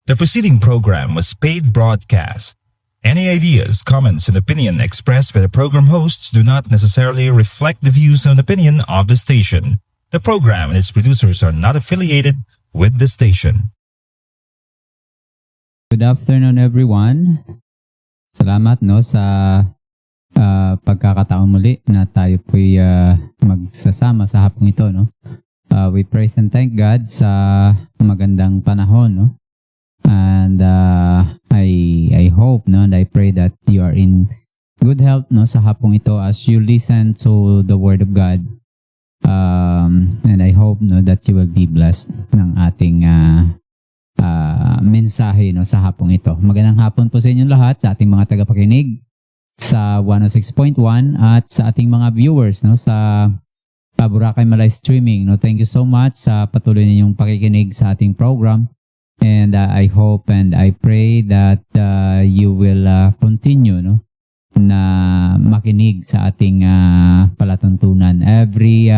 The preceding program was paid broadcast. Any ideas, comments, and opinion expressed by the program hosts do not necessarily reflect the views and opinion of the station. The program and its producers are not affiliated with the station. Good afternoon, everyone. Salamat sa pagkakataon muli na tayo po'y magsasama sa hapong ito. We praise and thank God sa magandang panahon. And I hope and I pray that you are in good health sa hapong ito as you listen to the Word of God. And I hope that you will be blessed ng ating mensahe sa hapong ito. Magandang hapon po sa inyong lahat, sa ating mga tagapakinig sa 106.1 at sa ating mga viewers sa Boracay Malay Streaming. Thank you so much sa patuloy ninyong pakikinig sa ating program. And I hope and I pray that you will continue na makinig sa ating palatuntunan every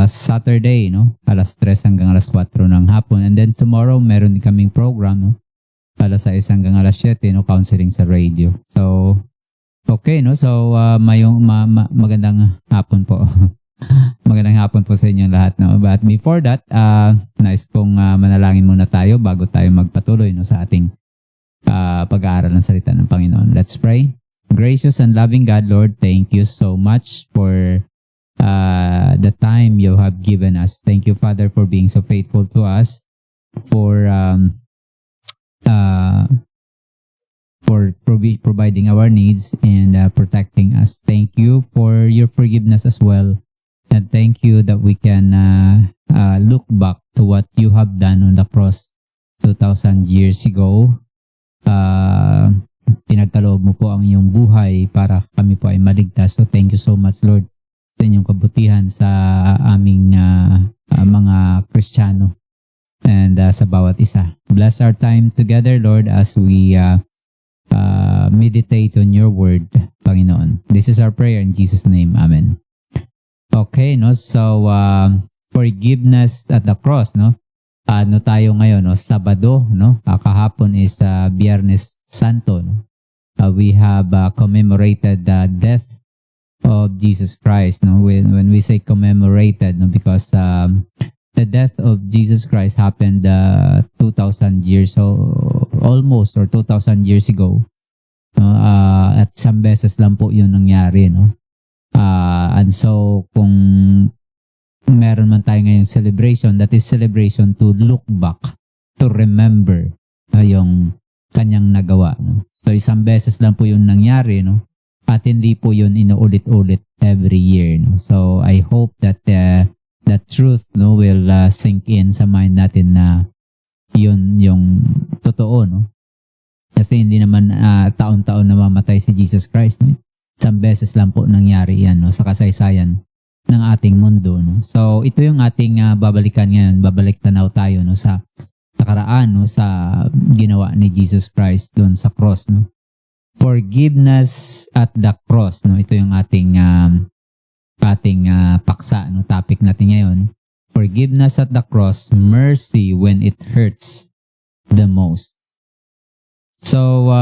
Saturday, alas 3 hanggang alas 4 ng hapon. And then tomorrow, meron kaming program, alas 6 hanggang alas 7, counseling sa radio. So, okay, So, magandang hapon po. Magandang hapon po sa inyong lahat. But before that, nais kong manalangin muna tayo bago tayo magpatuloy sa ating pag-aaral ng salita ng Panginoon. Let's pray. Gracious and loving God, Lord, thank you so much for the time you have given us. Thank you, Father, for being so faithful to us, for providing our needs and protecting us. Thank you for your forgiveness as well. And thank you that we can look back to what you have done on the cross 2,000 years ago. Pinagkaloob mo po ang iyong buhay para kami po ay maligtas. So thank you so much, Lord, sa inyong kabutihan sa aming mga Kristiyano and sa bawat isa. Bless our time together, Lord, as we meditate on your word, Panginoon. This is our prayer in Jesus' name. Amen. Okay, so forgiveness at the cross, ano tayo ngayon, Sabado, kahapon is Biyernes Santo, we have commemorated the death of Jesus Christ, when we say commemorated, because the death of Jesus Christ happened 2,000 years almost, or 2,000 years ago, at isang beses lang po yun nangyari, and so kung meron man tayo ngayong celebration, that is celebration to look back, to remember yung kanyang nagawa. So isang beses lang po yun nangyari, at hindi po yun inuulit-ulit every year. So I hope that the truth will sink in sa mind natin na yun yung totoo. Kasi hindi naman taon-taon namamatay si Jesus Christ. Isang beses lang po nangyari yan sa kasaysayan ng ating mundo. So ito yung ating babalikan ngayon. Babalik tanaw tayo sa nakaraan, sa ginawa ni Jesus Christ doon sa cross. Forgiveness at the cross. Ito yung ating paksa, topic natin ngayon. Forgiveness at the cross, mercy when it hurts the most. So,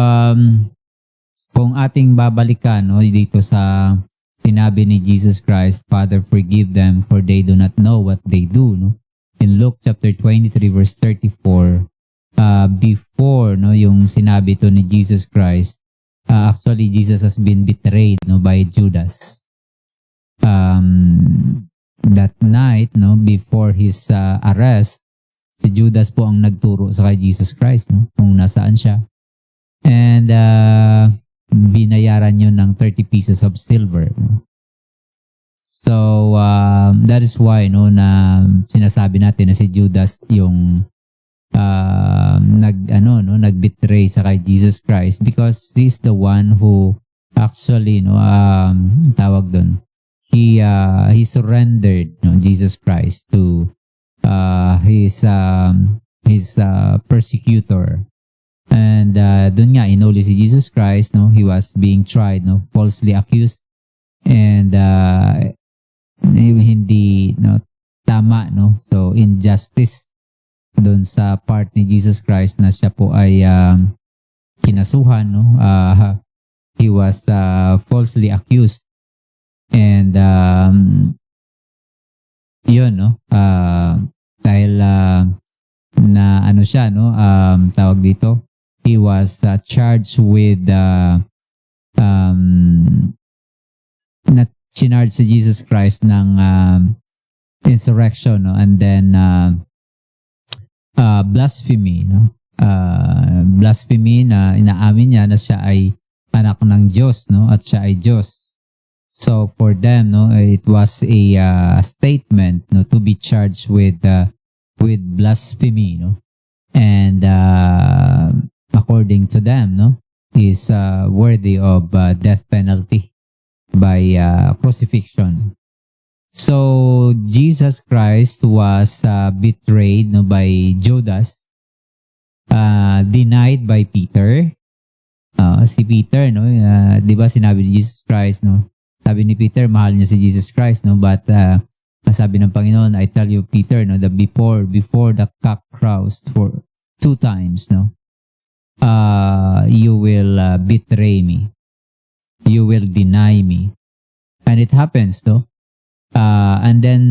kung ating babalikan dito sa sinabi ni Jesus Christ, Father, forgive them for they do not know what they do. In Luke chapter 23 verse 34, before yung sinabi to ni Jesus Christ, actually Jesus has been betrayed by Judas. That night, before his arrest, si Judas po ang nagturo sa kay Jesus Christ, kung nasaan siya. And binayaran yun ng 30 pieces of silver. So that is why na sinasabi natin na si Judas yung nagbetray sa kay Jesus Christ, because he's the one who actually tawag doon, he surrendered Jesus Christ to his persecutor. And doon nga inuli si Jesus Christ, he was being tried, falsely accused, and hindi tama, so injustice doon sa part ni Jesus Christ na siya po ay kinasuhan, no? He was falsely accused. And yun, no? Dahil na ano siya, no? Tawag dito, he was charged with na sinarge si Jesus Christ ng insurrection, no? And then blasphemy, no? Blasphemy na inaamin niya na siya ay anak ng Diyos, no? At siya ay Diyos. So for them, no, it was a statement, no, to be charged with blasphemy, no? And according to them, no, is worthy of death penalty by crucifixion. So Jesus Christ was betrayed, no, by Judas, denied by Peter. Si Peter, no, 'di ba sinabi ni Jesus Christ, no? Sabi ni Peter, mahal niya si Jesus Christ, no? But sabi ng Panginoon, I tell you, Peter, no, that before the cock crows for 2 times, no, you will betray me. You will deny me. And it happens, no? And then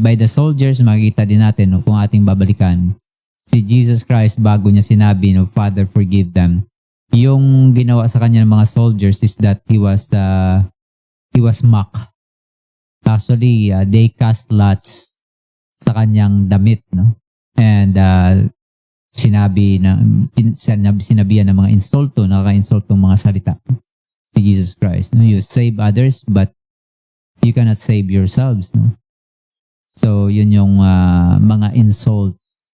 by the soldiers, makikita din natin, no, kung ating babalikan, si Jesus Christ, bago niya sinabi, no, Father, forgive them, yung ginawa sa kanya ng mga soldiers is that he was mocked. Actually, they cast lots sa kanyang damit, no? And sinabihan ng mga insulto, nakaka-insultong mga salita si Jesus Christ, no? You save others, but you cannot save yourselves, no? So, yun yung mga insults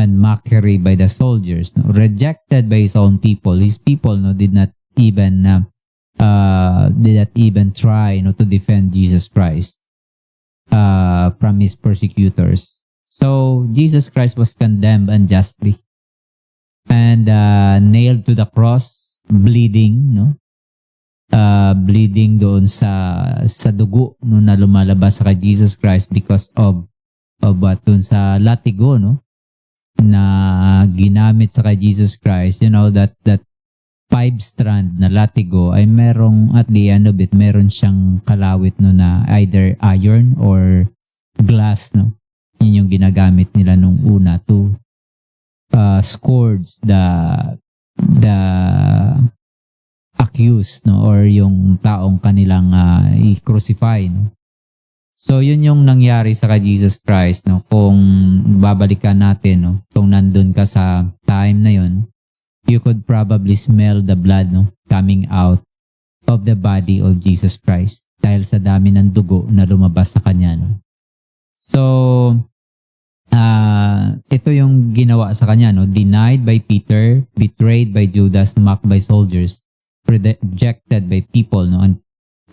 and mockery by the soldiers, no? Rejected by his own people. His people, no, did not even try, no, to defend Jesus Christ from his persecutors. So Jesus Christ was condemned unjustly and nailed to the cross, bleeding, no, bleeding doon sa dugo, no, na lumalabas sa kay Jesus Christ because of doon sa latigo, no, na ginamit sa kay Jesus Christ. You know that 5-strand na latigo ay merong, at the end of it, meron siyang kalawit, no, na either iron or glass, no. Yun yung ginagamit nila nung una to scourge the accused, no, or yung taong kanilang i-crucify, no. So yun yung nangyari sa kay Jesus Christ, no. Kung babalikan natin, no, kung nandun ka sa time na yun, you could probably smell the blood, no, coming out of the body of Jesus Christ dahil sa dami ng dugo na lumabas sa kanya, no. So ito yung ginawa sa kanya, no, denied by Peter, betrayed by Judas, mocked by soldiers, rejected by people, no, and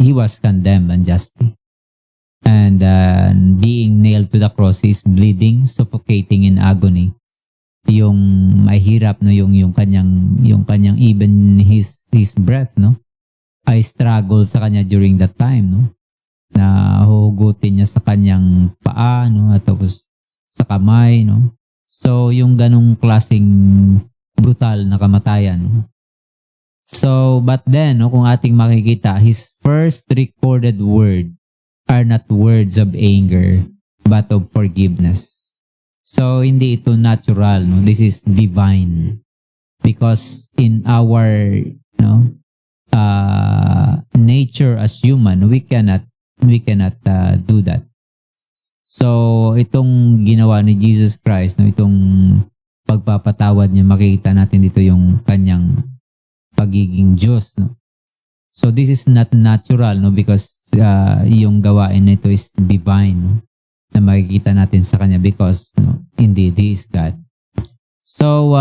he was condemned unjustly. And being nailed to the cross, is bleeding, suffocating in agony. Yung mahirap, no, yung kanyang even his breath, no, ay struggle sa kanya during that time, no, na huhugutin niya sa kanyang paa, no, at tapos sa kamay, no. So yung ganong klaseng brutal na kamatayan, no? So but then, no, kung ating makikita, his first recorded word are not words of anger but of forgiveness. So, hindi ito natural, no? This is divine. Because in our, no, nature as human, we cannot do that. So, itong ginawa ni Jesus Christ, no, itong pagpapatawad niya, makikita natin dito yung kanyang pagiging Diyos, no? So, this is not natural, no, because yung gawain nito is divine, no, na makikita natin sa kanya because, no, indeed, He is God. So,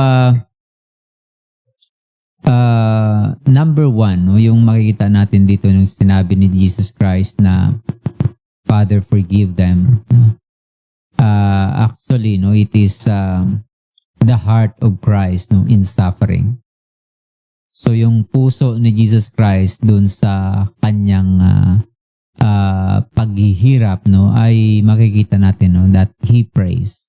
number 1, no, yung makikita natin dito nung sinabi ni Jesus Christ na Father, forgive them. Actually, no, it is the heart of Christ, no, in suffering. So, yung puso ni Jesus Christ dun sa kanyang paghihirap, no, ay makikita natin, no, that He prays.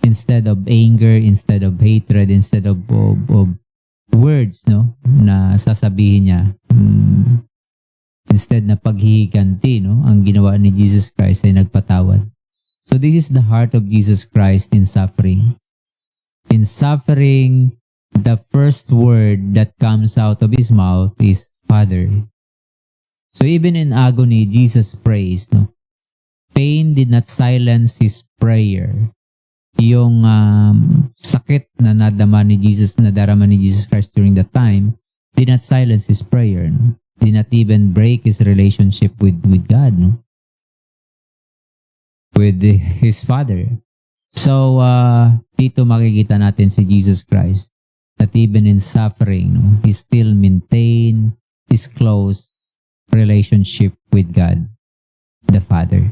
instead of anger, instead of hatred, instead of words, no, na sasabihin niya, instead na paghihiganti, no, ang ginawa ni Jesus Christ ay nagpatawad. So this is the heart of Jesus Christ in suffering. In suffering, the first word that comes out of his mouth is Father. So even in agony, Jesus prays, no. Pain did not silence his prayer. Yung sakit na nadarama ni Jesus Christ during that time did not silence his prayer, no? Did not even break his relationship with God, no? With his Father. So dito makikita natin si Jesus Christ that even in suffering, no, he still maintain his close relationship with God the Father.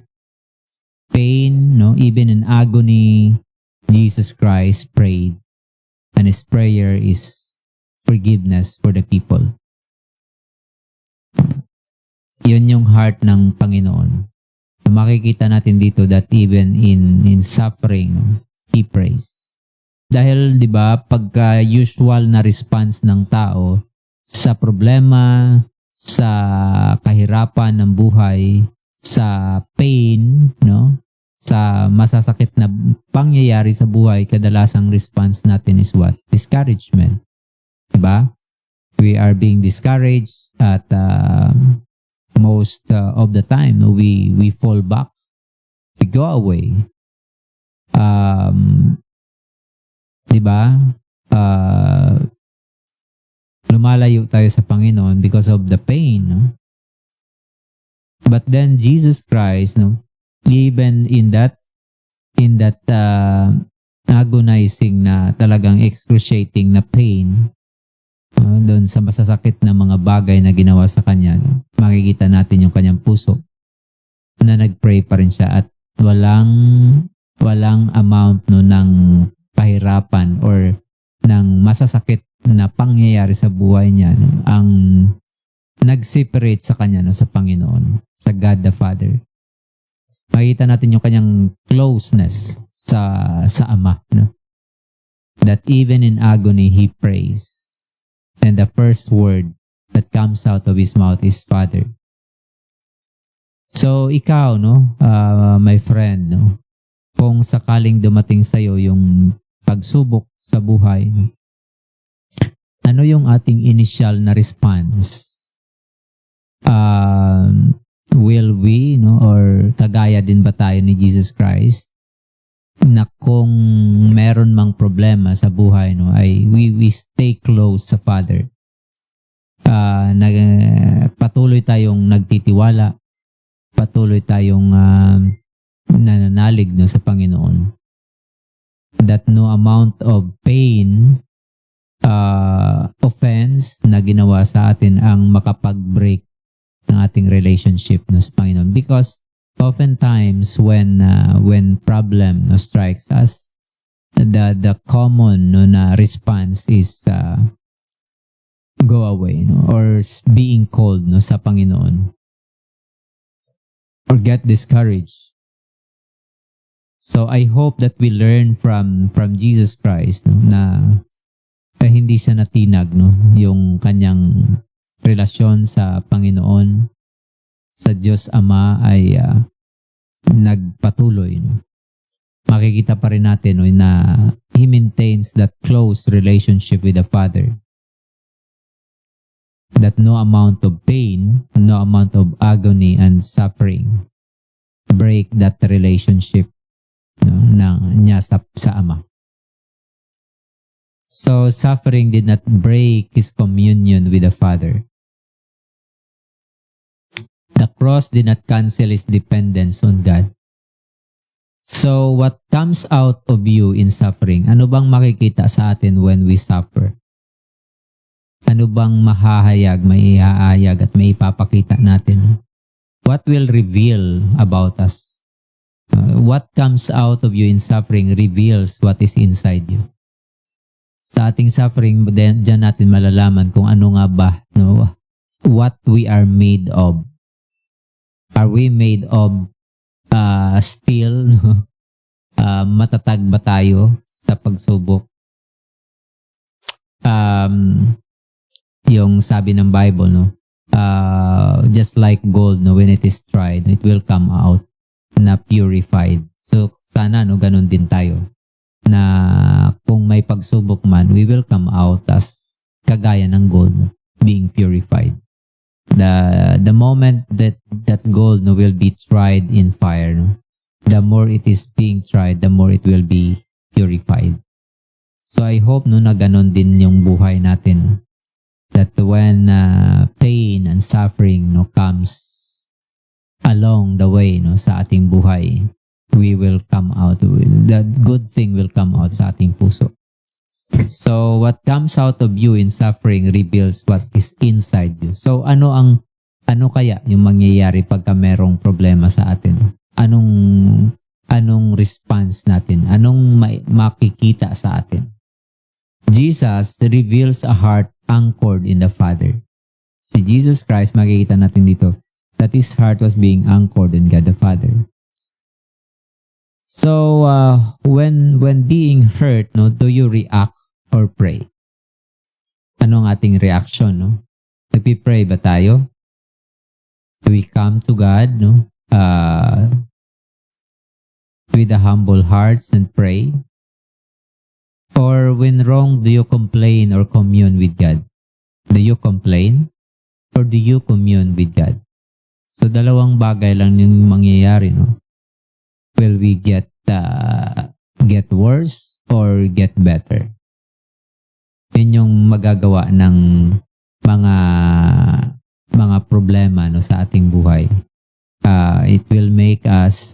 Pain, no, even in agony, Jesus Christ prayed, and his prayer is forgiveness for the people. Yun yung heart ng Panginoon. Makikita natin dito that even in suffering, he prays. Dahil, di ba, pagka usual na response ng tao sa problema, sa kahirapan ng buhay, sa pain, no, sa masasakit na pangyayari sa buhay, kadalasang response natin is what? Discouragement. Diba? We are being discouraged at most of the time, no, we fall back. We go away. Diba? Lumalayo tayo sa Panginoon because of the pain, no? But then Jesus Christ, no, even in that agonizing na talagang excruciating na pain, doon sa masasakit na mga bagay na ginawa sa kanya, no, makikita natin yung kanyang puso na nagpray pa rin siya at walang amount, no, ng pahirapan or ng masasakit na pangyayari sa buhay niya, no, ang nag-separate sa kanya, no, sa Panginoon, sa God the Father. Makita natin yung kanyang closeness sa Ama, no? That even in agony, he prays. And the first word that comes out of his mouth is Father. So ikaw, no, my friend, no, kung sakaling dumating sa'yo yung pagsubok sa buhay, ano yung ating initial na response? Will we, no, or kagaya din ba tayo ni Jesus Christ, na kung meron mang problema sa buhay, no, ay we stay close sa Father. Patuloy tayong nagtitiwala, patuloy tayong nananalig, no, sa Panginoon. That no amount of pain, offense na ginawa sa atin ang makapag-break ng ating relationship, no, sa Panginoon. Because oftentimes when problem, no, strikes us, the common, no, na response is go away, no, or being cold, no, sa Panginoon, or get discouraged. So I hope that we learn from Jesus Christ, no, na hindi siya natinag, no, yung kanyang relasyon sa Panginoon, sa Diyos Ama ay nagpatuloy, no. Makikita pa rin natin, no, na he maintains that close relationship with the Father. That no amount of pain, no amount of agony and suffering break that relationship, no, niya sa Ama. So suffering did not break his communion with the Father. The cross did not cancel his dependence on God. So what comes out of you in suffering? Ano bang makikita sa atin when we suffer? Ano bang mahahayag, may ihaayag at may ipapakita natin? What will reveal about us? What comes out of you in suffering reveals what is inside you. Sa ating suffering, diyan natin malalaman kung ano nga ba, no, what we are made of. Are we made of steel, no? Matatag ba tayo sa pagsubok? Yung sabi ng Bible, no? Just like gold, no, when it is tried, it will come out na purified. So sana, no, ganun din tayo, na kung may pagsubok man, we will come out as kagaya ng gold, no, being purified. The moment that gold, no, will be tried in fire, no, the more it is being tried, the more it will be purified. So I hope, no, na ganun din yung buhay natin, no? That when pain and suffering, no, comes along the way, no, sa ating buhay, we will come out, that good thing will come out sa ating puso. So what comes out of you in suffering reveals what is inside you. So ano kaya yung mangyayari pagka merong problema sa atin? Anong response natin? Anong makikita sa atin? Jesus reveals a heart anchored in the Father. Si Jesus Christ, makikita natin dito that his heart was being anchored in God the Father. So when being hurt, no, do you react or pray? Ano ang ating reaction, no? Nagpi-pray ba tayo? Do we come to God, no? With a humble hearts and pray? Or when wrong, do you complain or commune with God? Do you complain or do you commune with God? So dalawang bagay lang yung mangyayari, no? Will we get worse or get better? Yun yung magagawa ng mga problema, no, sa ating buhay. It will make us,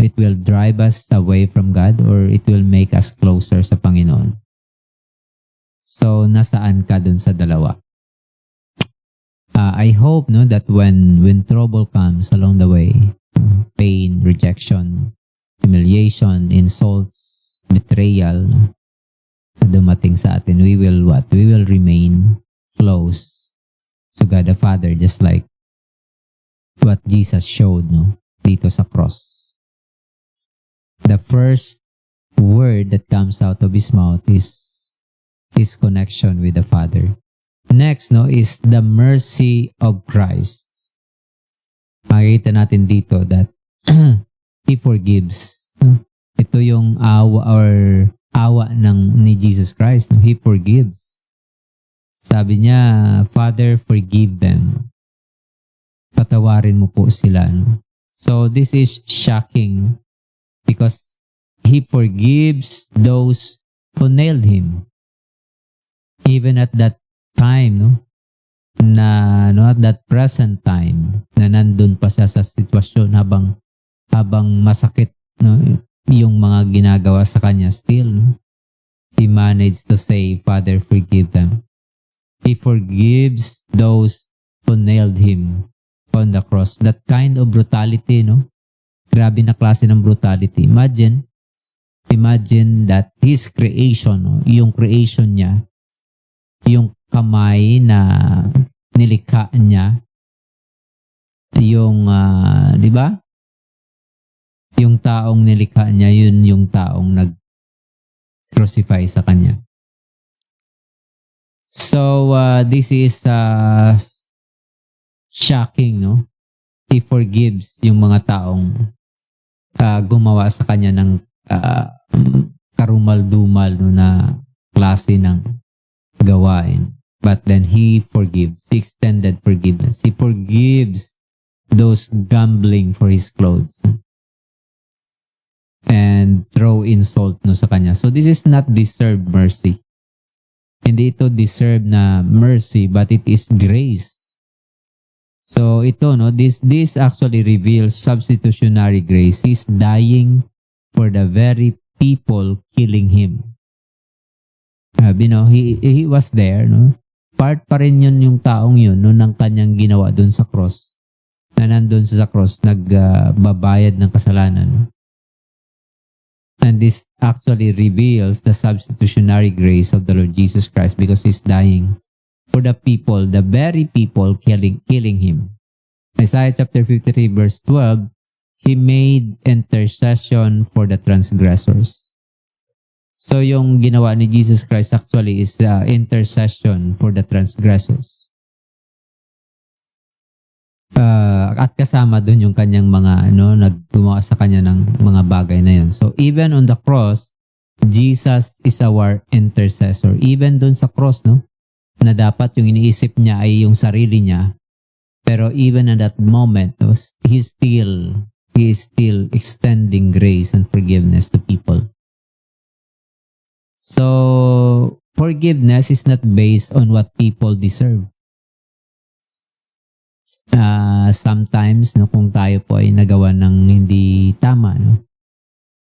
it will drive us away from God or it will make us closer sa Panginoon. So, nasaan ka dun sa dalawa? I hope, no, that when trouble comes along the way, pain, rejection, humiliation, insults, betrayal, no, dumating sa atin, we will what? We will remain close to God the Father, just like what Jesus showed, no, dito sa cross. The first word that comes out of his mouth is his connection with the Father. Next, no, is the mercy of Christ. Makikita natin dito that he forgives. Ito yung awa ni Jesus Christ, no? He forgives. Sabi niya, Father, forgive them. Patawarin mo po sila, no? So this is shocking because he forgives those who nailed him. Even at that time, no, at that present time, na nandun pa siya sa sitwasyon habang masakit, no, yung mga ginagawa sa kanya, still, no, he managed to say, Father, forgive them. He forgives those who nailed him on the cross. That kind of brutality, no? Grabe na klase ng brutality. Imagine that his creation, no, yung creation niya, yung kamay na nilikha niya, yung, di ba? Yung taong nilikha niya, yun yung taong nag-crucify sa kanya. So, this is shocking, no? He forgives yung mga taong gumawa sa kanya ng karumal-dumal, no, na klase ng gawain. But then he forgives. He extended forgiveness. He forgives those gambling for his clothes and throw insult, no, sa kanya. So this is not deserved mercy. Hindi ito deserved na mercy, but it is grace. So ito, no, this actually reveals substitutionary grace. He's dying for the very people killing him. He was there, no? Part pa rin yun yung taong yun, no, ng kanyang ginawa doon sa cross. Na nandun sa cross, nagbabayad ng kasalanan. And this actually reveals the substitutionary grace of the Lord Jesus Christ because he's dying for the people, the very people killing him. Isaiah chapter 53 verse 12 He made intercession for the transgressors. So yung ginawa ni Jesus Christ actually is intercession for the transgressors. At kasama dun yung kanyang mga naggumawa sa kanya ng mga bagay na yun. So even on the cross, Jesus is our intercessor. Even dun sa cross, na dapat yung iniisip niya ay yung sarili niya. Pero even at that moment, he is still extending grace and forgiveness to people. So, forgiveness is not based on what people deserve. Sometimes, kung tayo po ay nagawa ng hindi tama,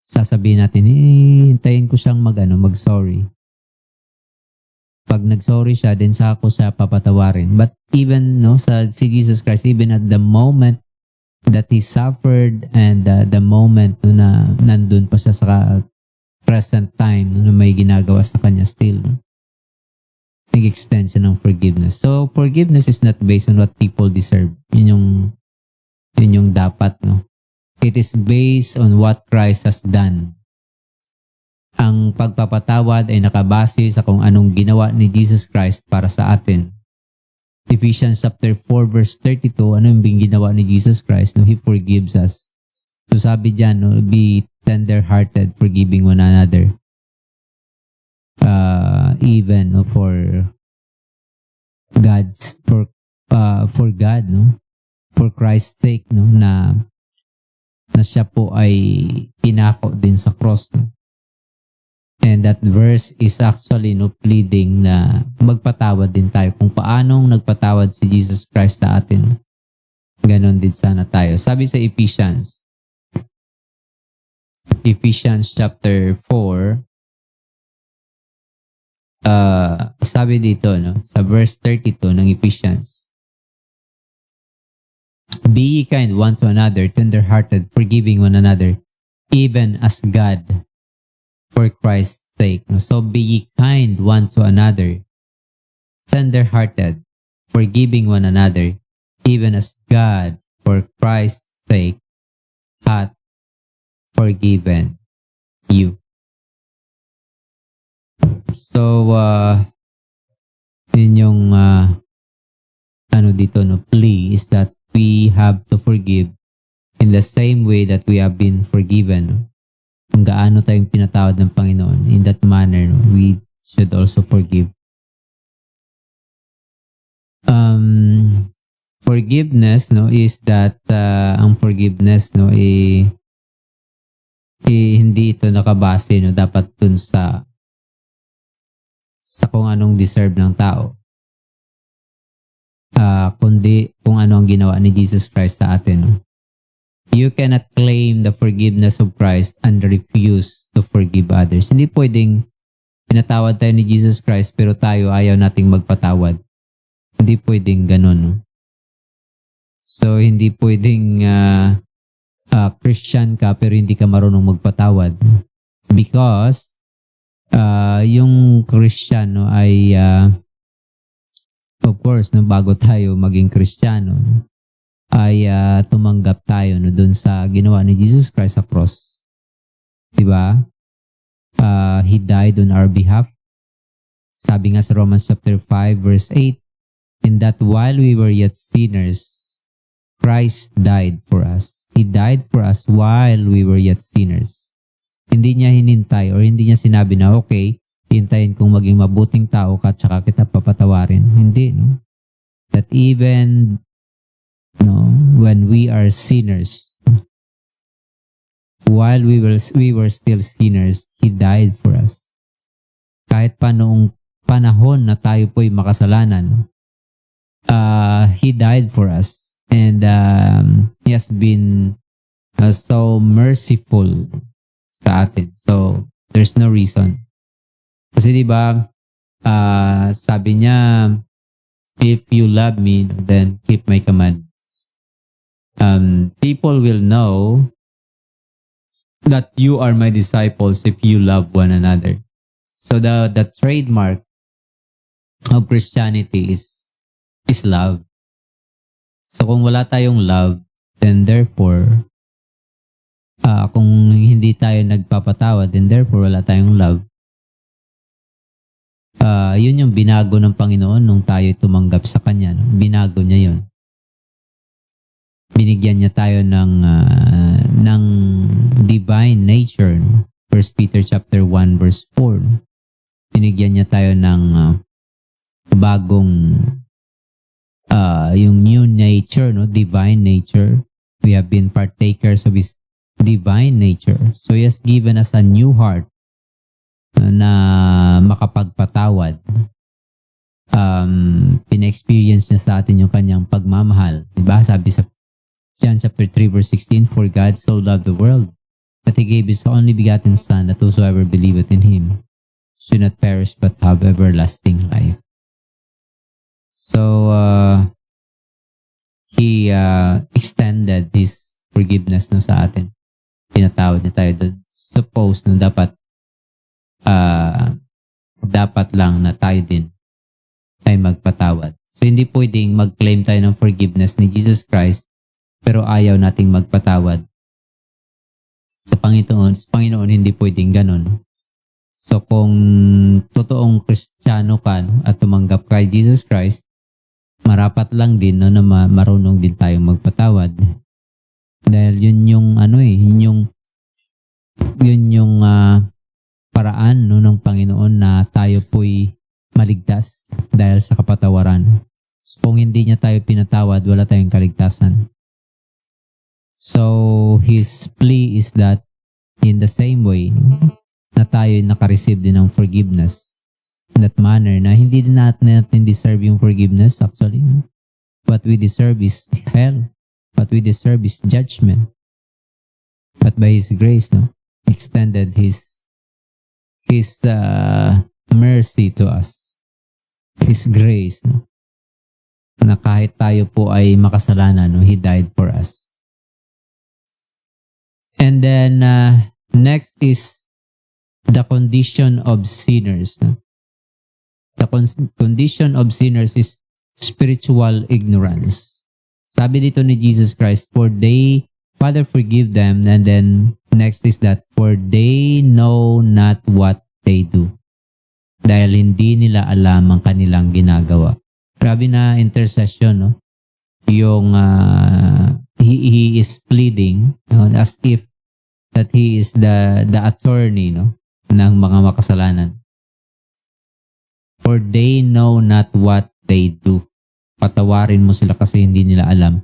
sasabihin natin, hintayin ko siyang mag-sorry. Pag nag-sorry siya, then saka ko siya papatawarin. But even, si Jesus Christ, even at the moment that He suffered and the moment na nandun pa siya sa present time na may ginagawa sa kanya still, nag-extend siya ng forgiveness. So, forgiveness is not based on what people deserve. Yun yung dapat, It is based on what Christ has done. Ang pagpapatawad ay nakabase sa kung anong ginawa ni Jesus Christ para sa atin. Ephesians chapter 4 verse 32, ano yung ginawa ni Jesus Christ? He forgives us. So sabi dyan, be tender-hearted, forgiving one another. Even for God, for Christ's sake, na siya po ay pinako din sa cross. And that verse is actually pleading na magpatawad din tayo. Kung paanong nagpatawad si Jesus Christ sa atin, ganon din sana tayo. Sabi sa Ephesians chapter 4, sabi dito, sa verse 32 ng Ephesians, be ye kind one to another, tender-hearted, forgiving one another, even as God for Christ's sake. So be ye kind one to another, tender-hearted, forgiving one another, even as God for Christ's sake hath forgiven you. So, yun yung dito, plea is that we have to forgive in the same way that we have been forgiven. Kung gaano tayong pinatawad ng Panginoon, in that manner, we should also forgive. Forgiveness, is that ang forgiveness, hindi ito nakabase, dapat dun sa kung anong deserve ng tao. Kundi kung ano ang ginawa ni Jesus Christ sa atin. You cannot claim the forgiveness of Christ and refuse to forgive others. Hindi pwedeng pinatawad tayo ni Jesus Christ pero tayo ayaw nating magpatawad. Hindi pwedeng ganun. So, hindi pwedeng Christian ka pero hindi ka marunong magpatawad. Because yung Kristiyano ay of course, bago tayo maging Kristiyano, ay tumanggap tayo dun sa ginawa ni Jesus Christ sa cross. Diba? He died on our behalf. Sabi nga sa Romans chapter 5 verse 8, in that while we were yet sinners, Christ died for us. He died for us while we were yet sinners. Hindi niya hinintay or hindi niya sinabi na, okay, hintayin kong maging mabuting tao ka at saka kita papatawarin. Hindi, That even, when we are sinners, while we were still sinners, He died for us. Kahit pa noong panahon na tayo po'y makasalanan, He died for us. And He has been so merciful sa atin. So, there's no reason. Kasi diba, sabi niya, if you love me, then keep my commands. People will know that you are my disciples if you love one another. So the trademark of Christianity is love. So kung wala tayong love, then therefore, Kung hindi tayo nagpapatawad, then therefore wala tayong love. Yun yung binago ng Panginoon nung tayo tumanggap sa Kanya. No? Binago niya yun. Binigyan niya tayo ng divine nature. No? 1 Peter chapter 1 verse 4. No? Binigyan niya tayo ng bagong yung new nature, no? Divine nature. We have been partakers of His divine nature. So He has given us a new heart na makapagpatawad. Pina-experience niya sa atin yung kanyang pagmamahal. Diba? Sabi sa John chapter 3 verse 16, "For God so loved the world that He gave His only begotten Son, that whosoever believeth in Him should not perish but have everlasting life." So, He extended His forgiveness no, sa atin. Pinatawad niya tayo doon. Suppose no, dapat lang na tayo din ay magpatawad. So, hindi pwedeng mag-claim tayo ng forgiveness ni Jesus Christ pero ayaw nating magpatawad. Sa Panginoon hindi pwedeng ganun. So, kung totoong Kristiyano ka no, at tumanggap kay Jesus Christ, marapat lang din no, na marunong din tayong magpatawad. Dahil yun yung paraan no, ng Panginoon na tayo po'y maligtas dahil sa kapatawaran. So, kung hindi niya tayo pinatawad, wala tayong kaligtasan. So, His plea is that in the same way na tayo nakareceive din ng forgiveness in that manner na hindi din natin deserve yung forgiveness actually. What we deserve is hell. What we deserve is judgment. But by His grace, no, extended His mercy to us. His grace, no, na kahit tayo po ay makasalanan, no, He died for us. And then, next is the condition of sinners. No? The condition of sinners is spiritual ignorance. Sabi dito ni Jesus Christ, Father, forgive them. And then, next is that, for they know not what they do. Dahil hindi nila alam ang kanilang ginagawa. Grabe na intercession, no? Yung he is pleading, no? As if that he is the attorney, no, ng mga makasalanan. For they know not what they do. Patawarin mo sila kasi hindi nila alam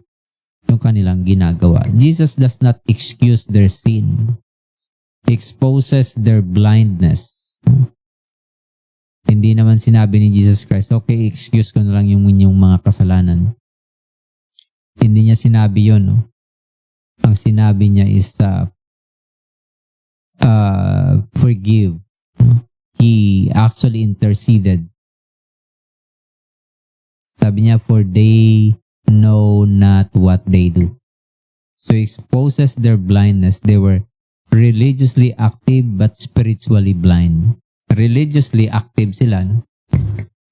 yung kanilang ginagawa. Jesus does not excuse their sin. He exposes their blindness. Hindi naman sinabi ni Jesus Christ, okay, excuse ko na lang yung inyong mga kasalanan. Hindi niya sinabi yun. No? Ang sinabi niya is forgive. He actually interceded. Sabi niya, for they know not what they do. So he exposes their blindness. They were religiously active but spiritually blind. Religiously active sila, no?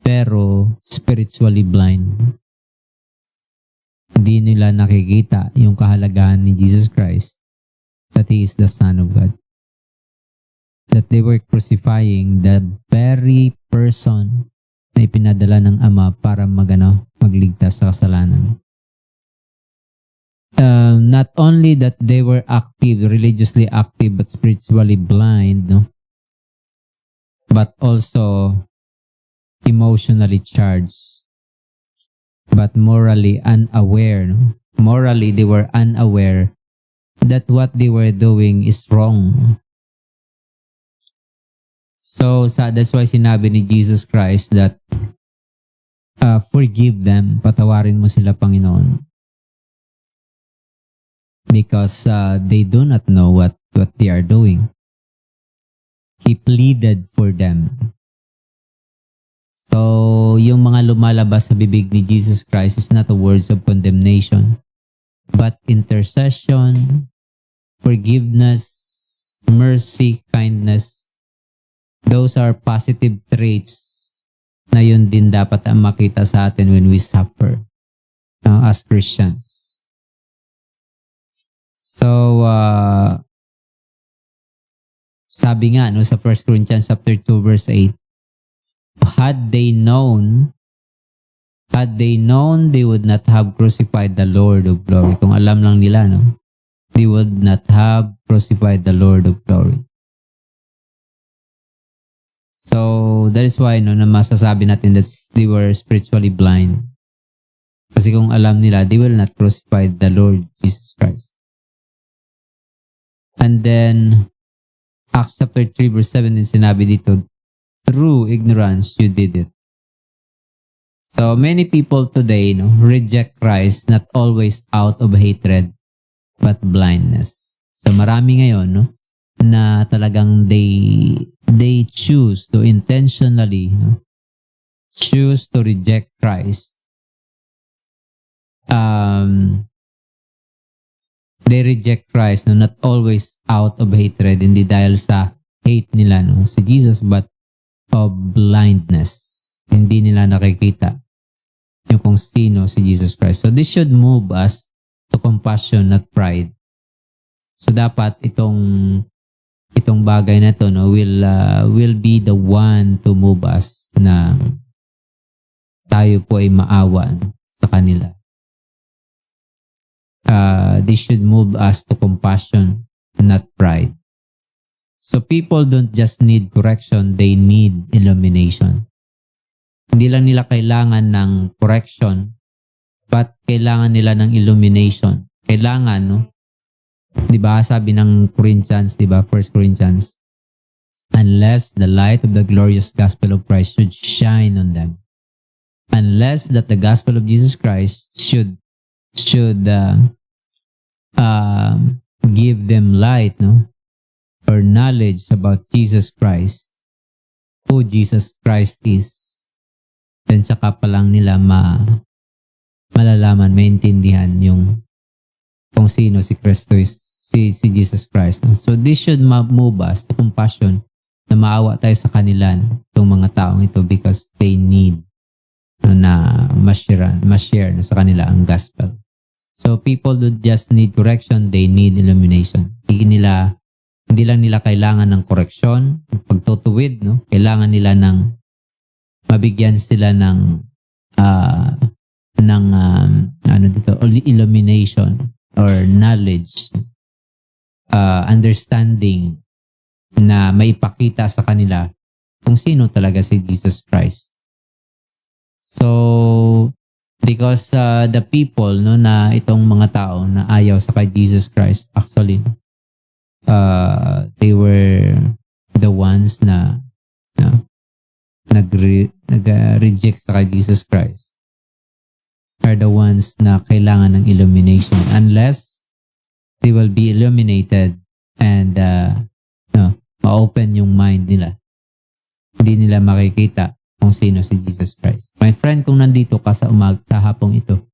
Pero spiritually blind. Hindi nila nakikita yung kahalagahan ni Jesus Christ, that He is the Son of God. That they were crucifying the very person na ipinadala ng Ama para magligtas sa kasalanan. Not only that they were active, religiously active, but spiritually blind, no? But also emotionally charged, but morally unaware. No? Morally, they were unaware that what they were doing is wrong. So that's why sinabi ni Jesus Christ that forgive them, patawarin mo sila, Panginoon. Because they do not know what they are doing. He pleaded for them. So, yung mga lumalabas sa bibig ni Jesus Christ is not the words of condemnation, but intercession, forgiveness, mercy, kindness. Those are positive traits na yun din dapat ang makita sa atin when we suffer as Christians. So, Sabi nga no sa 1 Corinthians chapter 2 verse 8, had they known, they would not have crucified the Lord of glory. Kung alam lang nila, no, they would not have crucified the Lord of glory. So that is why no na masasabi natin that they were spiritually blind. Kasi kung alam nila, they will not crucify the Lord Jesus Christ. And then Acts chapter 3 verse 7 din sinabi dito, through ignorance you did it. So many people today no reject Christ not always out of hatred but blindness. So marami ngayon no na talagang they choose to intentionally no, choose to reject Christ. They reject Christ no not always out of hatred, hindi dahil sa hate nila no si Jesus, but of blindness. Hindi nila nakikita yung kung sino si Jesus Christ. So this should move us to compassion, not pride. So dapat itong bagay na to no will be the one to move us na tayo po ay maawa sa kanila. This should move us to compassion, not pride. So people don't just need correction, they need illumination. Hindi lang nila kailangan ng correction, but kailangan nila ng illumination. Kailangan, no? Di ba, sabi ng Corinthians, di ba, 1 Corinthians, unless the light of the glorious gospel of Christ should shine on them. Unless that the gospel of Jesus Christ should give them light, no? Or knowledge about Jesus Christ, who Jesus Christ is, then saka pa lang nila malalaman, maintindihan yung kung sino si Kristo is, si Jesus Christ. So this should move us to compassion na maawa tayo sa kanila, itong mga taong ito, because they need na ma-share sa kanila ang gospel. So people don't just need correction, they need illumination. Hindi lang nila kailangan ng koreksyon, pagtutuwid, no? Kailangan nila ng mabigyan sila ng illumination or knowledge, understanding na maipakita sa kanila kung sino talaga si Jesus Christ. So because the people no na itong mga tao na ayaw sa kay Jesus Christ, actually they were the ones na nag-reject sa kay Jesus Christ, are the ones na kailangan ng illumination. Unless they will be illuminated and ma-open yung mind nila, hindi nila makikita kung sino si Jesus Christ. My friend, kung nandito ka sa hapong ito,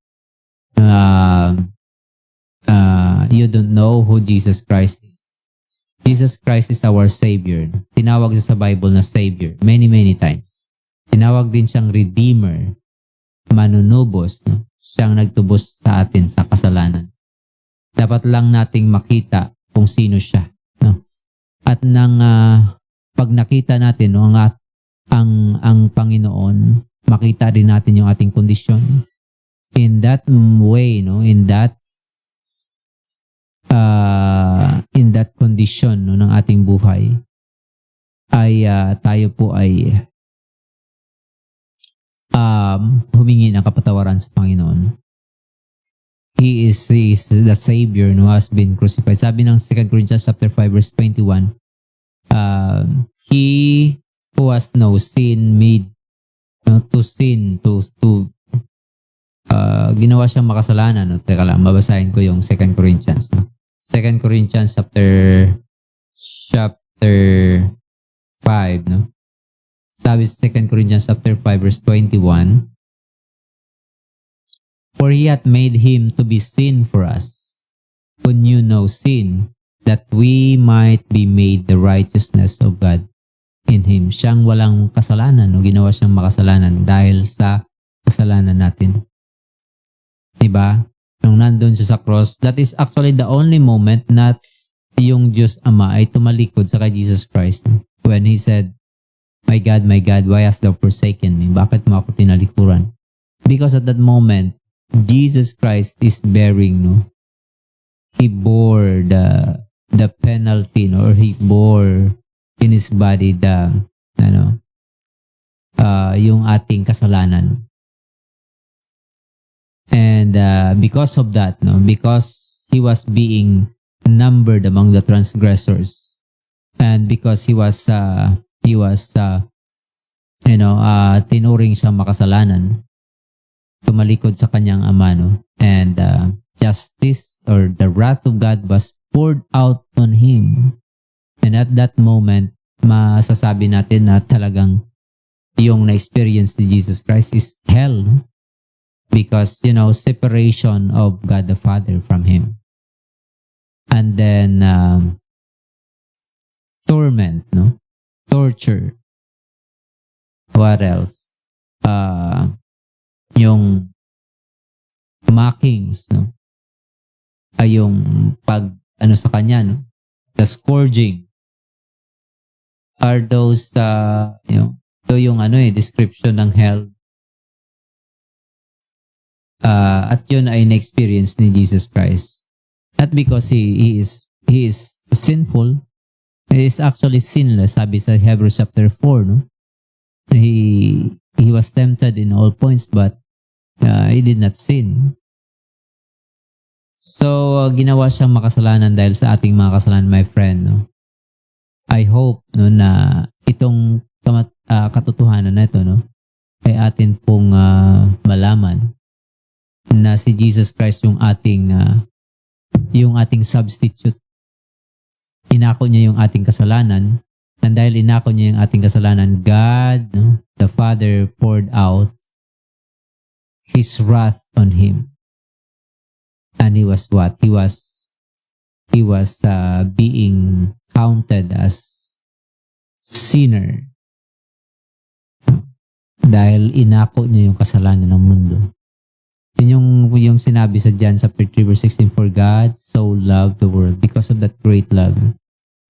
you don't know who Jesus Christ is. Jesus Christ is our Savior. Tinawag siya sa Bible na Savior many times. Tinawag din siyang Redeemer, manunubos, no? Siyang nagtubos sa atin sa kasalanan. Dapat lang nating makita kung sino siya, no? At pag nakita natin no, ang Panginoon, makita rin natin yung ating kondisyon. In that way, no, in that condition no, ng ating buhay, ay tayo po ay humingi ng kapatawaran sa Panginoon. He is the Savior who has been crucified. Sabi ng 2 Corinthians chapter 5 verse 21, He who has no sin made to sin, to ginawa siyang makasalanan. No? Teka lang, babasahin ko yung 2 Corinthians. No? 2 Corinthians chapter 5, no? Sabi sa 2 Corinthians chapter 5 verse 21, for he hath made him to be sin for us, who knew no sin, that we might be made the righteousness of God in him. Siyang walang kasalanan, no? Ginawa siyang makasalanan dahil sa kasalanan natin. Diba? Nung nandun siya sa cross, that is actually the only moment na yung Diyos Ama ay tumalikod sa kay Jesus Christ when He said, my God, why hast thou forsaken me? Bakit mo ako tinalikuran? Because at that moment, Jesus Christ is bearing, He bore the penalty, or He bore in His body yung ating kasalanan. And because of that, because He was being numbered among the transgressors, and because he was tinuring siyang makasalanan, tumalikod sa kanyang Ama, and justice or the wrath of God was poured out on Him. And at that moment, masasabi natin na talagang yung na-experience ni Jesus Christ is hell, because separation of God the Father from Him. And then torment, torture. What else? Yung mockings, ay yung sa kanya, the scourging. Are those ito yung description ng hell. At yun ay na-experience ni Jesus Christ. Not because he is sinful. He is actually sinless. Sabi sa Hebrews chapter 4, He was tempted in all points, but he did not sin. So, ginawa siyang makasalanan dahil sa ating mga kasalanan, my friend. I hope na itong katotohanan na ito ay atin pong malaman na si Jesus Christ yung ating substitute. Inako niya yung ating kasalanan, and dahil inako niya yung ating kasalanan, God, the Father, poured out His wrath on Him. And He was what? He was being counted as sinner dahil inako niya yung kasalanan ng mundo. Yun yung sinabi sa John chapter 3 verse 16, for God so loved the world, because of that great love,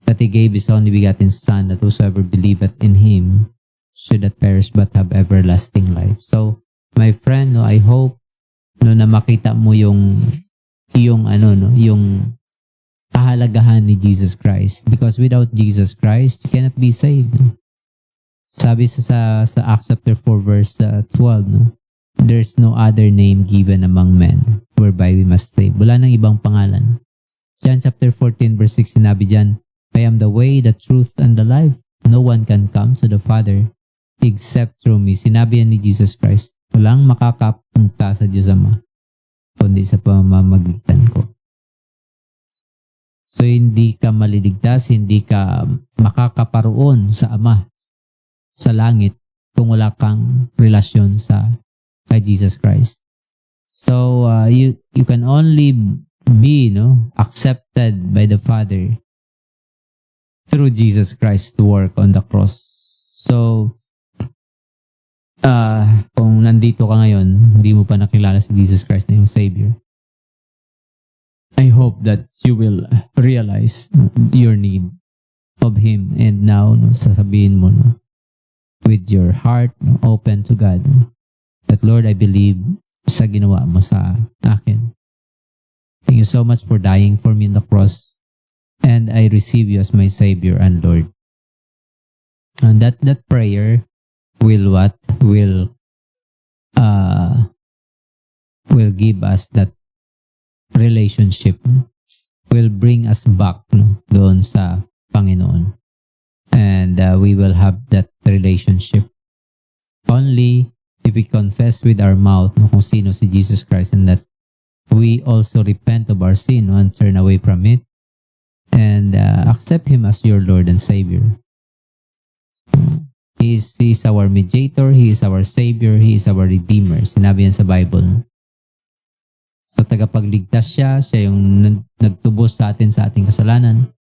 that He gave His only begotten Son, that whosoever believeth in Him should not perish but have everlasting life. So, my friend, I hope na makita mo yung kahalagahan ni Jesus Christ, because without Jesus Christ you cannot be saved. Sabi sa Acts chapter 4 verse 12, there's no other name given among men whereby we must save. Wala nang ibang pangalan. John chapter 14 verse 6, sinabi dyan, I am the way, the truth, and the life. No one can come to the Father except through me. Sinabi yan ni Jesus Christ, walang makakapunta sa Diyos Ama kundi sa pamamagitan ko. So, hindi ka maliligtas, hindi ka makakaparoon sa Ama sa langit kung wala kang relasyon kay Jesus Christ. So, you can only be accepted by the Father through Jesus Christ's work on the cross. So, kung nandito ka ngayon, hindi mo pa nakilala si Jesus Christ na yung Savior, I hope that you will realize your need of Him, and now sasabihin mo with your heart open to God that, Lord, I believe sa ginawa mo sa akin. Thank you so much for dying for me on the cross, and I receive you as my Savior and Lord. And that prayer will give us that relationship, will bring us back doon sa Panginoon, and we will have that relationship only if we confess with our mouth kung sino si Jesus Christ, and that we also repent of our sin and turn away from it, and accept Him as your Lord and Savior. He is our mediator, He is our Savior, He is our Redeemer. Sinabi yan sa Bible. So, tagapagligtas siya yung nagtubos sa ating kasalanan.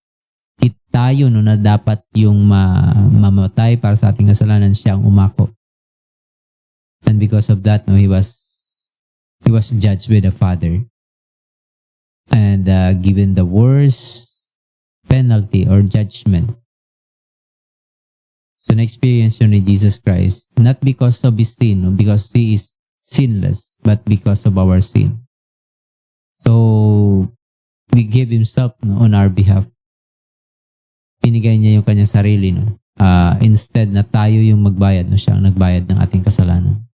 Tayo na dapat yung mamatay para sa ating kasalanan, siya ang umako. And because of that, he was judged by the Father and given the worst penalty or judgment. So na-experience yun ni Jesus Christ, not because of his sin, no? Because he is sinless, but because of our sin. So, we gave himself, no, on our behalf. Pinigay niya yung kanyang sarili, no? Instead na tayo yung magbayad, no? Siya ang nagbayad ng ating kasalanan.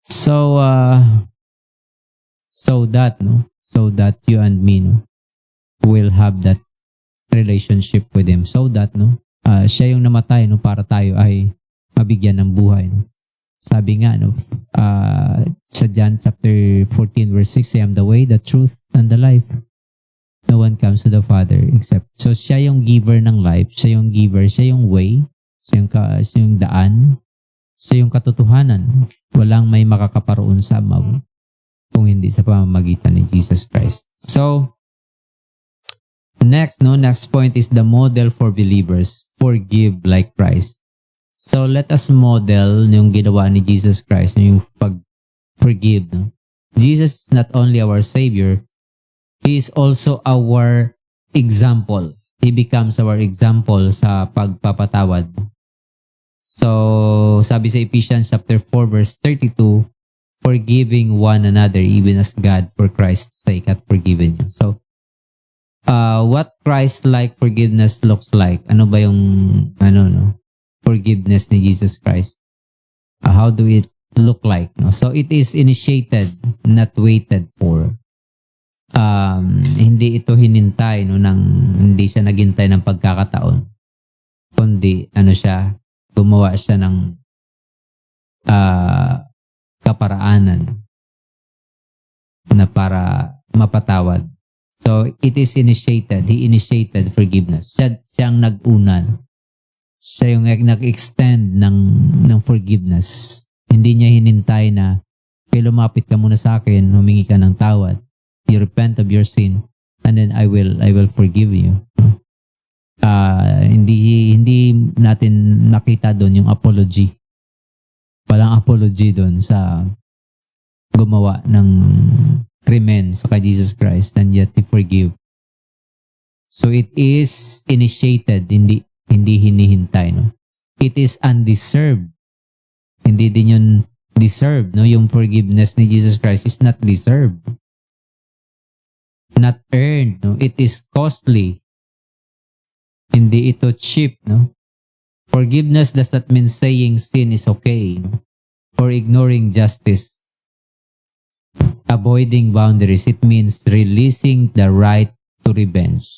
So that you and me, no, will have that relationship with him. So that, no, siya yung namatay, no, para tayo ay mabigyan ng buhay, no. Sabi nga, no, sa John chapter 14 verse 6, I am the way, the truth, and the life. No one comes to the Father except. So siya yung giver ng life, siya yung giver, siya yung way, siya yung daan, siya yung katotohanan. Walang may makakaparoon sa amaw kung hindi sa pamamagitan ni Jesus Christ. So, next point is the model for believers. Forgive like Christ. So, let us model yung ginawa ni Jesus Christ, yung pag-forgive. No? Jesus is not only our Savior, He is also our example. He becomes our example sa pagpapatawad. So, sabi sa Ephesians chapter 4 verse 32, forgiving one another even as God for Christ's sake hath forgiven you. So, what Christ-like forgiveness looks like? Ano ba yung forgiveness ni Jesus Christ? How do it look like? No? So, it is initiated, not waited for. Hindi ito hinintay, no, hindi siya naghintay ng pagkakataon. Kundi, gumawa siya ng kaparaanan na para mapatawad. So, it is initiated. He initiated forgiveness. Siyang nag-unan. Siya yung nag-extend ng forgiveness. Hindi niya hinintay na, kaya lumapit ka muna sa akin, humingi ka ng tawad. You repent of your sin, and then I will forgive you. Hindi natin nakita doon yung apology. Walang apology doon sa gumawa ng krimen sa kay Jesus Christ, and yet He forgive. So it is initiated, hindi hinihintay, no? It is undeserved. Hindi din yun deserved, no? Yung forgiveness ni Jesus Christ is not deserved. Not earned, no? It is costly. Hindi ito cheap, no? Forgiveness does not mean saying sin is okay, no? Or ignoring justice. Avoiding boundaries. It means releasing the right to revenge.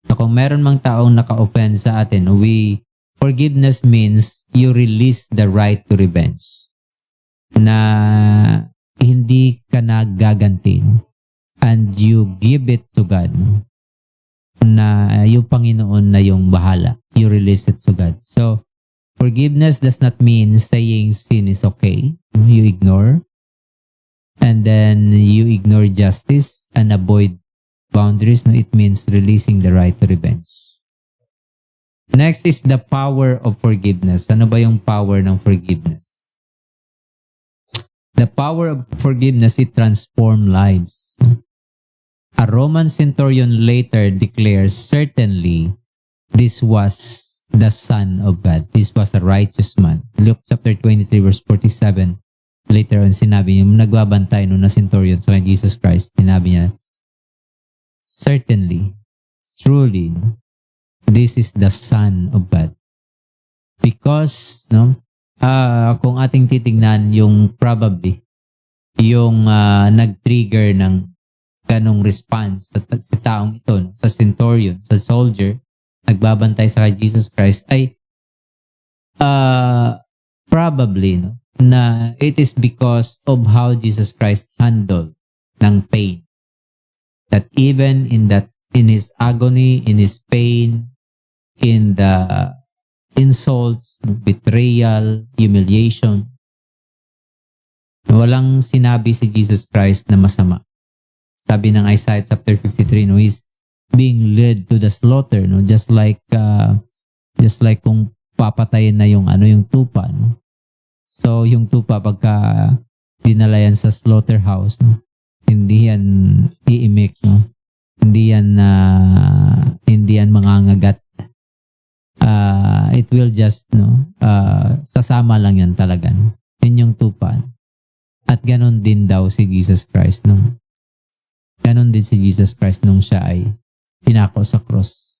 So kung meron mang taong naka-offend sa atin, forgiveness means you release the right to revenge. Na hindi ka na gaganti, no? And you give it to God, no? Na yung Panginoon na yung bahala. You release it to God. So, forgiveness does not mean saying sin is okay. You ignore. And then you ignore justice and avoid boundaries. No, it means releasing the right to revenge. Next is the power of forgiveness. Ano ba yung power ng forgiveness? The power of forgiveness, it transforms lives. A Roman centurion later declares, certainly, this was the Son of God. This was a righteous man. Luke chapter 23 verse 47. Later on, sinabi niya, nagbabantay na centurion sa Jesus Christ, sinabi niya, certainly, truly, this is the Son of God. Because, kung ating titingnan yung probably, yung nag-trigger ng ganong response sa taong ito, sa centurion, sa soldier, nagbabantay sa Jesus Christ, ay probably, na it is because of how Jesus Christ handled ng pain. That even in his agony, in his pain, in the insults, betrayal, humiliation, walang sinabi si Jesus Christ na masama. Sabi ng Isaiah chapter 53, he's being led to the slaughter, just like kung papatayin na yung tupa, So yung tupa pagka dinala yan sa slaughterhouse, hindi yan iimik, Hindi yan mangangagat. It will just sasama lang yan talaga. Yun yung tupa. At ganon din daw si Jesus Christ ganon din si Jesus Christ nung siya ay pinako sa cross.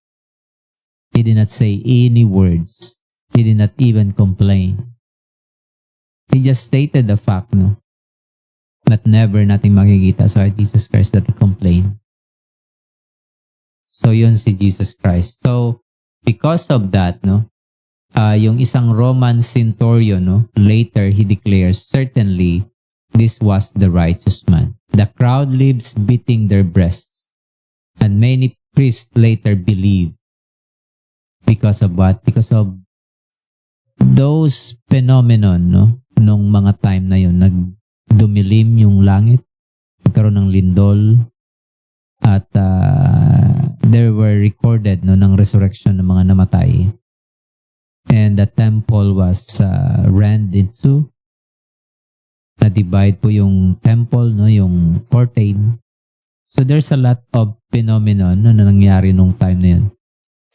He did not say any words. He did not even complain. He just stated the fact, but never nating makikita sa Jesus Christ that he complained. So yun si Jesus Christ. So because of that, yung isang Roman centurion, later he declares, certainly this was the righteous man. The crowd leaves beating their breasts, and many priests later believed. Because of what? Because of those phenomenon, nung mga time na yun, nagdumilim yung langit, nagkaroon ng lindol, at there were recorded ng resurrection ng mga namatay. And the temple was rent in two. Na-divide po yung temple, yung curtain. So there's a lot of phenomenon na nangyari nung time na yun.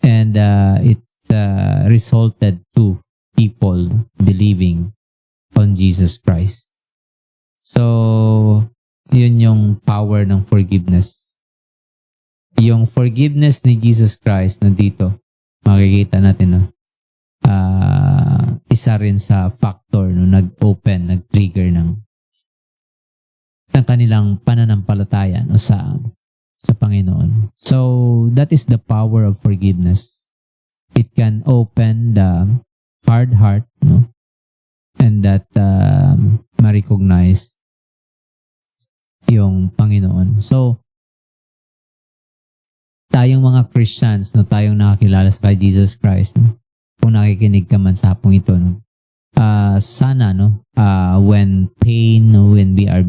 And it's resulted to people believing on Jesus Christ. So, yun yung power ng forgiveness. Yung forgiveness ni Jesus Christ nandito, makikita natin, isa rin sa factor nag-open, nag-trigger ng kanilang pananampalataya sa Panginoon. So, that is the power of forgiveness. It can open the hard heart, and that ma-recognize yung Panginoon. So, tayong mga Christians, tayong nakakilala sa Jesus Christ, kung nakikinig ka man sa hapong ito, sana, when pain, when we are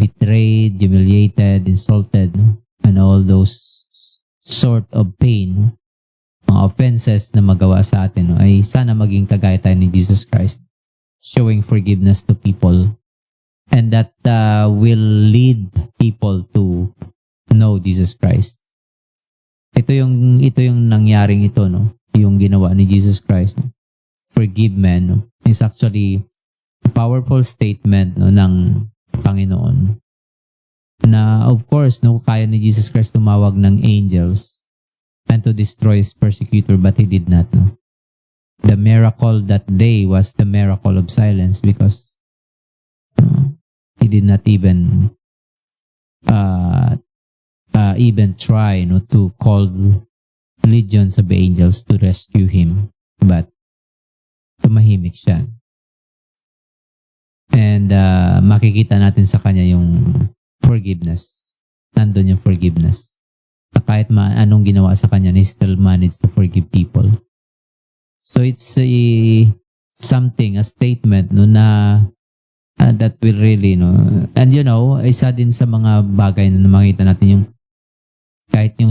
betrayed, humiliated, insulted, and all those sort of pain, mga offenses na magawa sa atin, ay sana maging kagaya tayo ni Jesus Christ, showing forgiveness to people, and that will lead people to know Jesus Christ. Ito yung nangyaring ito, yung ginawa ni Jesus Christ. Forgive men, is actually a powerful statement ng Panginoon. Na of course, kaya ni Jesus Christ tumawag ng angels and to destroy his persecutor, but he did not. The miracle that day was the miracle of silence, because he did not even try to call legions of angels to rescue him, but tumahimik siya. And makikita natin sa kanya yung forgiveness. Nandun yung forgiveness. Na kahit anong ginawa sa kanya, he still managed to forgive people. So it's a statement na that will really, and isa din sa mga bagay na makita natin yung kahit yung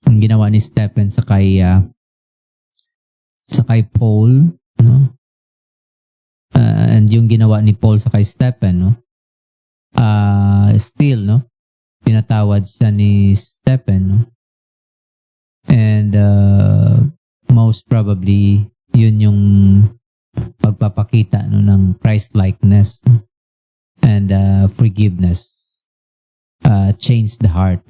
ang ginawa ni Stephen sa kay Paul, and yung ginawa ni Paul sa kay Stephen, still, pinatawad siya ni Stephen, and most probably yun yung pagpapakita ng Christ-likeness, and forgiveness changed the heart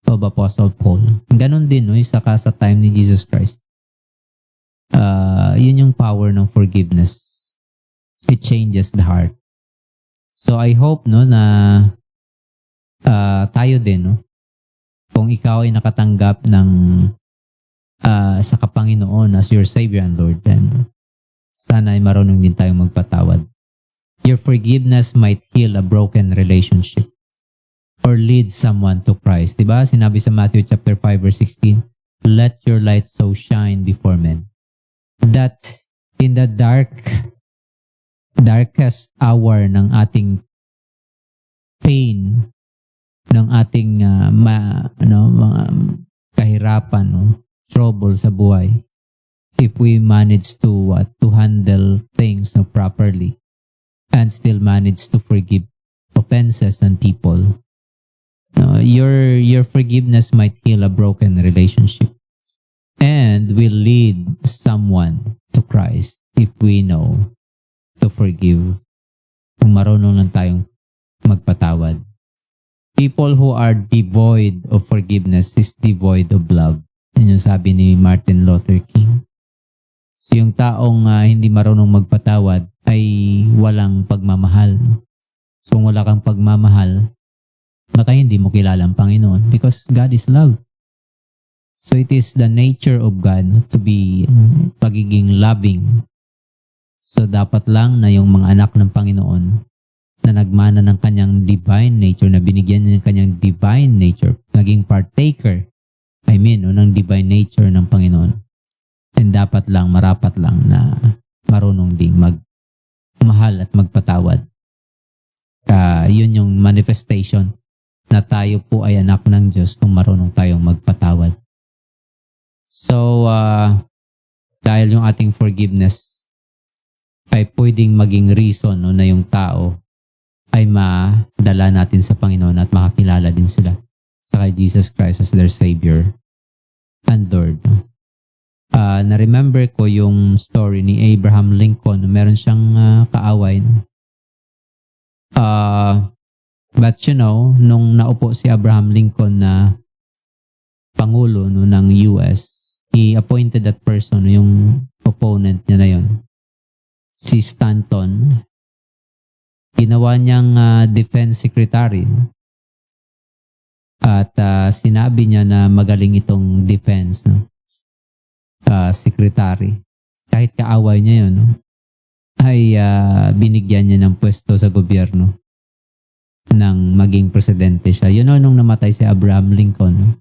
of Apostle Paul. Ganon din sa time ni Jesus Christ. Yun yung power ng forgiveness. It changes the heart. So I hope na tayo din, kung ikaw ay nakatanggap ng sa Kapanginoon as your Savior and Lord, then sana ay marunong din tayong magpatawad. Your forgiveness might heal a broken relationship or lead someone to Christ. Diba? Sinabi sa Matthew chapter 5 verse 16, let your light so shine before men, that in the darkest hour ng ating pain, ng ating mga kahirapan, trouble sa buhay, if we manage to handle things properly and still manage to forgive offenses and people, Your forgiveness might heal a broken relationship and will lead someone to Christ if we know to forgive. Kung marunong lang tayong magpatawad. People who are devoid of forgiveness is devoid of love. Yan yung sabi ni Martin Luther King. So yung taong hindi marunong magpatawad ay walang pagmamahal. So kung wala kang pagmamahal, baka hindi mo kilala ang Panginoon because God is love. So it is the nature of God to be pagiging loving. So dapat lang na yung mga anak ng Panginoon na nagmana ng kanyang divine nature, na binigyan niya ng kanyang divine nature, naging partaker, ng divine nature ng Panginoon. And dapat lang, marapat lang na marunong ding magmahal at magpatawad. Yun yung manifestation na tayo po ay anak ng Diyos kung marunong tayong magpatawad. So, dahil yung ating forgiveness ay pwedeng maging reason na yung tao ay madala natin sa Panginoon at makakilala din sila sa kay Jesus Christ as their Savior and Lord. Na-remember ko yung story ni Abraham Lincoln. Meron siyang kaaway. But nung naupo si Abraham Lincoln na Pangulo ng US, he appointed that person, yung opponent niya na yun, si Stanton. Ginawa niyang defense secretary. At sinabi niya na magaling itong defense secretary. Kahit kaaway niya yun, ay binigyan niya ng pwesto sa gobyerno nang maging presidente siya. Nung namatay si Abraham Lincoln.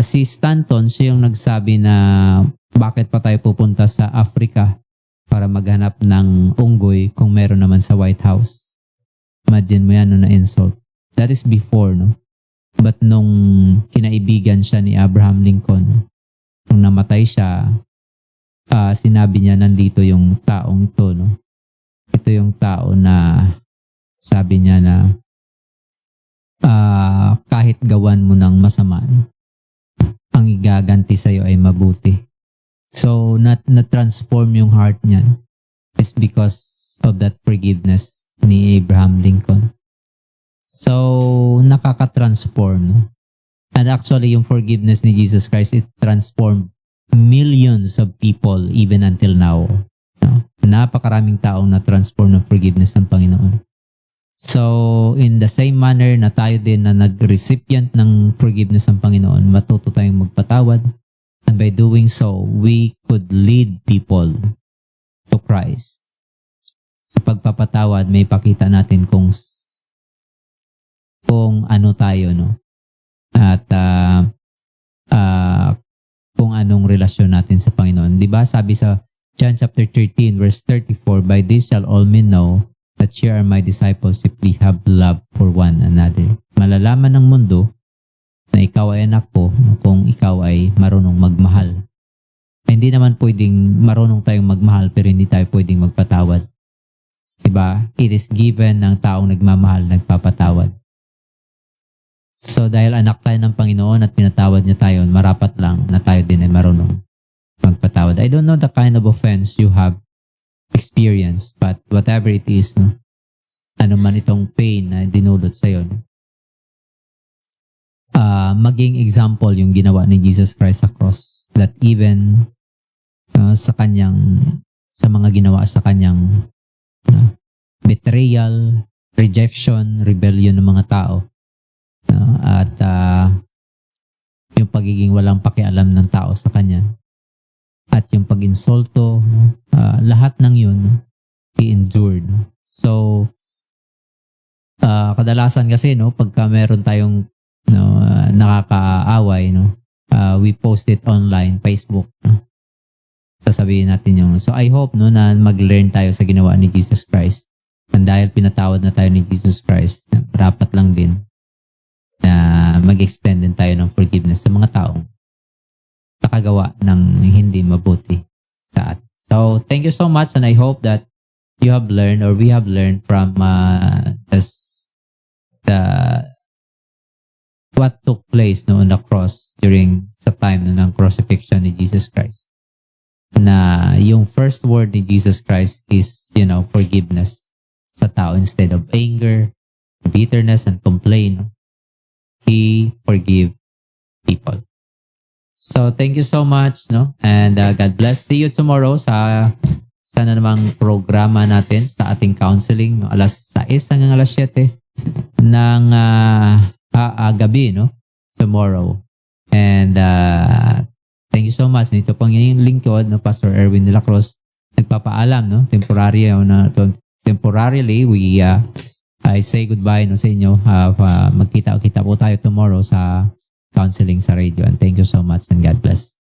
Si Stanton, siya yung nagsabi na bakit pa tayo pupunta sa Africa para maghanap ng unggoy kung meron naman sa White House. Imagine mo yan, na insult. That is before, But nung kinaibigan siya ni Abraham Lincoln, nung namatay siya, sinabi niya, nandito yung taong to, Ito yung tao na sabi niya na kahit gawan mo ng masama, ang igaganti sa'yo ay mabuti. So, na-transform yung heart niya. It's because of that forgiveness ni Abraham Lincoln. So, nakaka-transform. And actually, yung forgiveness ni Jesus Christ, it transformed millions of people even until now. Napakaraming taong na-transform ng forgiveness ng Panginoon. So, in the same manner na tayo din na nag-recipient ng forgiveness ng Panginoon, matuto tayong magpatawad. And by doing so, we could lead people to Christ. Sa pagpapatawad, may pakita natin kung ano tayo, At kung anong relasyon natin sa Panginoon. Diba? Sabi sa John chapter 13, verse 34, "By this shall all men know that ye are my disciples if ye have love for one another." Malalaman ng mundo na ikaw ay anak ko kung ikaw ay marunong magmahal. Hindi naman pwedeng marunong tayong magmahal pero hindi tayo pwedeng magpatawad. Diba? It is given ng taong nagmamahal, nagpapatawad. So dahil anak tayo ng Panginoon at pinatawad niya tayo, marapat lang na tayo din ay marunong magpatawad. I don't know the kind of offense you have experienced, but whatever it is, ano man itong pain na dinulot sa'yo, maging example yung ginawa ni Jesus Christ sa cross, that even sa mga ginawa sa kanyang betrayal, rejection, rebellion ng mga tao, at yung pagiging walang pakialam ng tao sa kanya, at yung pag-insulto, lahat ng yun he endured. So kadalasan kasi pagka meron tayong nakakaaway, we post it online, Facebook, sasabihin natin yung, so I hope na mag-learn tayo sa ginawa ni Jesus Christ. And dahil pinatawad na tayo ni Jesus Christ, dapat lang din na mag-extend din tayo ng forgiveness sa mga taong nakagawa ng hindi mabuti sa atin. So thank you so much, and I hope that you have learned, or we have learned from the what took place no, on the cross during sa time no, ng crucifixion ni Jesus Christ. Na yung first word ni Jesus Christ is, forgiveness sa tao instead of anger, bitterness, and complaint. He forgive people. So, thank you so much, no? And God bless. See you tomorrow sa sana namang programa natin sa ating counseling, no? Alas 6 hanggang alas 7 ng gabi, no? Tomorrow. And thank you so much. Ito pang yung lingkod, no? Pastor Erwin de la Cruz. Nagpapaalam, no? Temporarily, I say goodbye no, sa inyo. Magkita-kita po tayo tomorrow sa counseling sa radio. And thank you so much and God bless.